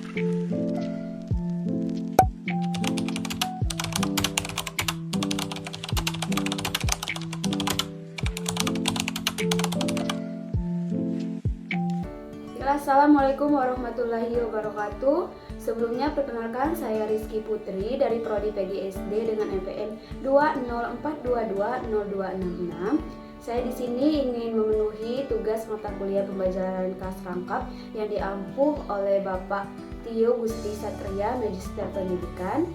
Assalamualaikum warahmatullahi wabarakatuh. Sebelumnya perkenalkan, saya Rizky Putri dari Prodi PGSD dengan NPM 204220266. Saya di sini ingin memenuhi tugas mata kuliah pembelajaran kelas rangkap yang diampuh oleh Bapak Tio Gusti Satria, Magister Pendidikan.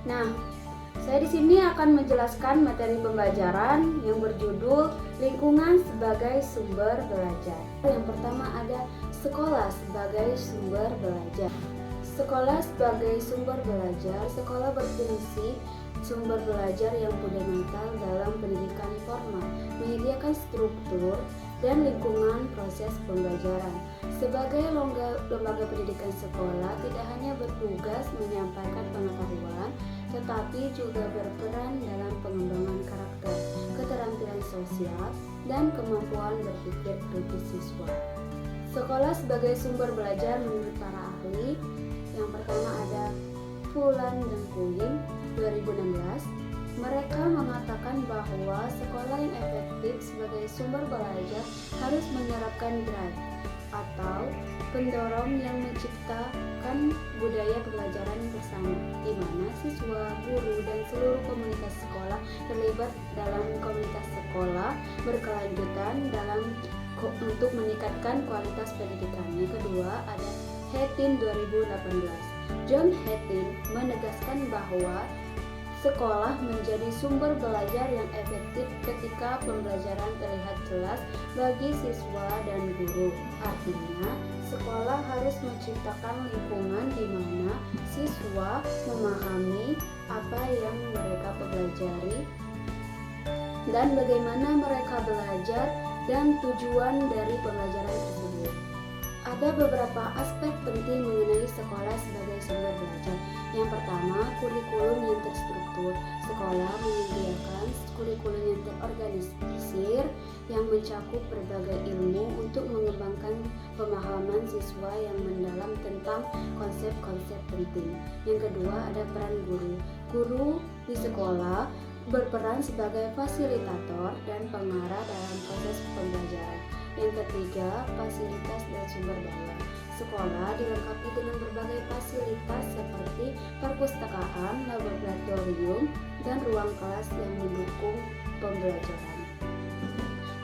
Nah, saya di sini akan menjelaskan materi pembelajaran yang berjudul lingkungan sebagai sumber belajar. Yang pertama ada sekolah sebagai sumber belajar. Sekolah sebagai sumber belajar, sekolah berfungsi sumber belajar yang fundamental dalam pendidikan formal, menyediakan struktur dan lingkungan proses pembelajaran. Sebagai lembaga pendidikan, sekolah tidak hanya bertugas menyampaikan pengetahuan, tetapi juga berperan dalam pengembangan karakter, keterampilan sosial, dan kemampuan berpikir kritis siswa. Sekolah sebagai sumber belajar menurut para ahli, yang pertama ada Fulan dan Kuling 2016. Mereka mengatakan bahwa sekolah yang efektif sebagai sumber belajar harus menerapkan drive atau pendorong yang menciptakan budaya pembelajaran bersama, di mana siswa, guru, dan seluruh komunitas sekolah terlibat dalam komunitas sekolah berkelanjutan untuk meningkatkan kualitas pendidikan. Yang kedua ada Hattin 2018. John Hattin menegaskan bahwa sekolah menjadi sumber belajar yang efektif ketika pembelajaran terlihat jelas bagi siswa dan guru. Artinya, sekolah harus menciptakan lingkungan di mana siswa memahami apa yang mereka pelajari dan bagaimana mereka belajar dan tujuan dari pembelajaran tersebut. Ada beberapa aspek penting mengenai sekolah sebagai sumber belajar. Yang pertama, kurikulum yang terstruktur. Sekolah menyediakan kurikulum yang terorganisir yang mencakup berbagai ilmu untuk mengembangkan pemahaman siswa yang mendalam tentang konsep-konsep penting. Yang kedua, ada peran guru. Guru di sekolah berperan sebagai fasilitator dan pengarah dalam proses pembelajaran. Yang ketiga, fasilitas dan sumber daya. Sekolah dilengkapi dengan berbagai fasilitas seperti perpustakaan, laboratorium, dan ruang kelas yang mendukung pembelajaran.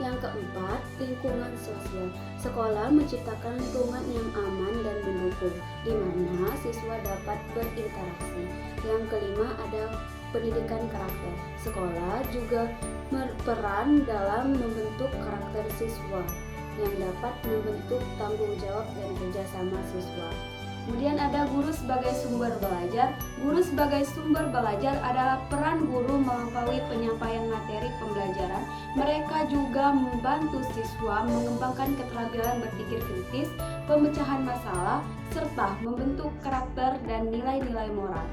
Yang keempat, lingkungan sosial. Sekolah menciptakan lingkungan yang aman dan mendukung, di mana siswa dapat berinteraksi. Yang kelima, ada pendidikan karakter. Sekolah juga berperan dalam membentuk karakter siswa yang dapat membentuk tanggung jawab dan kerjasama siswa. Kemudian ada guru sebagai sumber belajar. Guru sebagai sumber belajar adalah peran guru melampaui penyampaian materi pembelajaran. Mereka juga membantu siswa mengembangkan keterampilan berpikir kritis, pemecahan masalah, serta membentuk karakter dan nilai-nilai moral.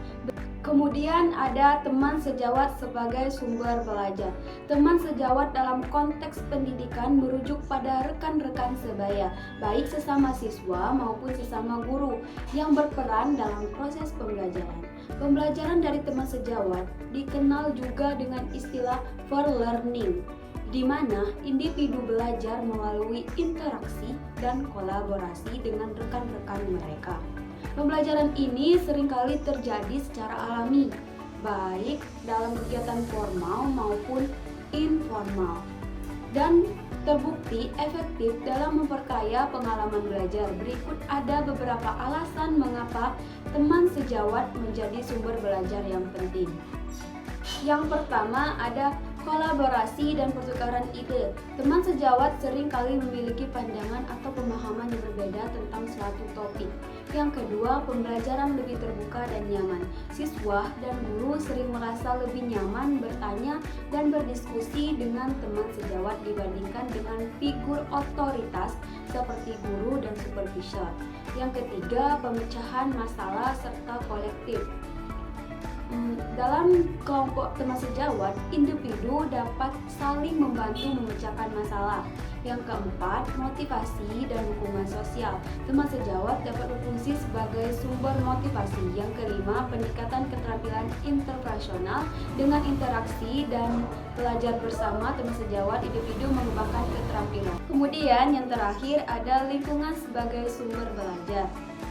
Kemudian ada teman sejawat sebagai sumber belajar. Teman sejawat dalam konteks pendidikan merujuk pada rekan-rekan sebaya, baik sesama siswa maupun sesama guru yang berperan dalam proses pembelajaran. Pembelajaran dari teman sejawat dikenal juga dengan istilah for learning, di mana individu belajar melalui interaksi dan kolaborasi dengan rekan-rekan mereka. Pembelajaran ini seringkali terjadi secara alami, baik dalam kegiatan formal maupun informal, dan terbukti efektif dalam memperkaya pengalaman belajar. Berikut ada beberapa alasan mengapa teman sejawat menjadi sumber belajar yang penting. Yang pertama ada kolaborasi dan pertukaran ide. Teman sejawat sering kali memiliki pandangan atau pemahaman yang berbeda tentang suatu topik. Yang kedua, pembelajaran lebih terbuka dan nyaman. Siswa dan guru sering merasa lebih nyaman bertanya dan berdiskusi dengan teman sejawat dibandingkan dengan figur otoritas seperti guru dan supervisor. Yang ketiga, pemecahan masalah serta kolektif. Dalam kelompok teman sejawat, individu dapat saling membantu memecahkan masalah. Yang keempat, motivasi dan dukungan sosial. Teman sejawat dapat berfungsi sebagai sumber motivasi. Yang kelima, peningkatan keterampilan interpersonal dengan interaksi dan belajar bersama teman sejawat, individu mengembangkan keterampilan. Kemudian yang terakhir ada lingkungan sebagai sumber belajar.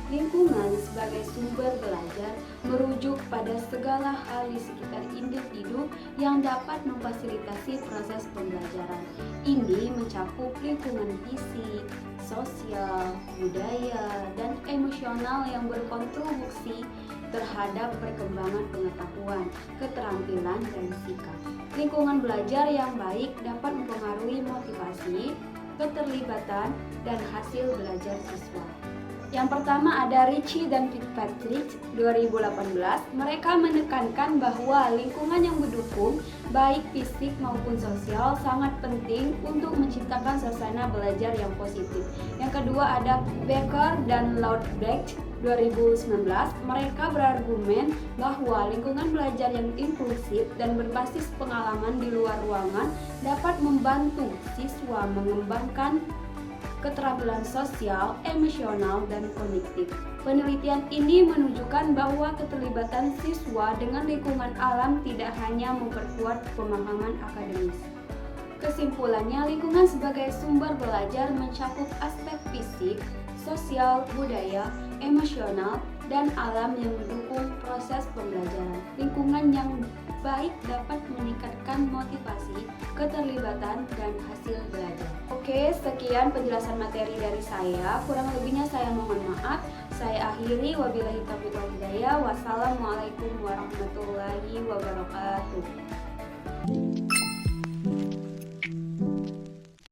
Lingkungan sebagai sumber belajar merujuk pada segala hal di sekitar individu yang dapat memfasilitasi proses pembelajaran. Ini mencakup lingkungan fisik, sosial, budaya, dan emosional yang berkontribusi terhadap perkembangan pengetahuan, keterampilan, dan sikap. Lingkungan belajar yang baik dapat mempengaruhi motivasi, keterlibatan, dan hasil belajar siswa. Yang pertama ada Ritchie dan Fitzpatrick 2018. Mereka menekankan bahwa lingkungan yang mendukung baik fisik maupun sosial sangat penting untuk menciptakan suasana belajar yang positif. Yang kedua ada Becker dan Laudbrecht 2019. Mereka berargumen bahwa lingkungan belajar yang inklusif dan berbasis pengalaman di luar ruangan dapat membantu siswa mengembangkan keterampilan sosial, emosional, dan kognitif. Penelitian ini menunjukkan bahwa keterlibatan siswa dengan lingkungan alam tidak hanya memperkuat pemahaman akademis. Kesimpulannya, lingkungan sebagai sumber belajar mencakup aspek fisik, sosial, budaya, emosional, dan alam yang mendukung proses pembelajaran. Lingkungan yang baik dapat meningkatkan motivasi, keterlibatan, dan hasil belajar. Oke, sekian penjelasan materi dari saya. Kurang lebihnya saya mohon maaf. Saya akhiri, wabillahi taufiq wal hidayah. Wassalamualaikum warahmatullahi wabarakatuh.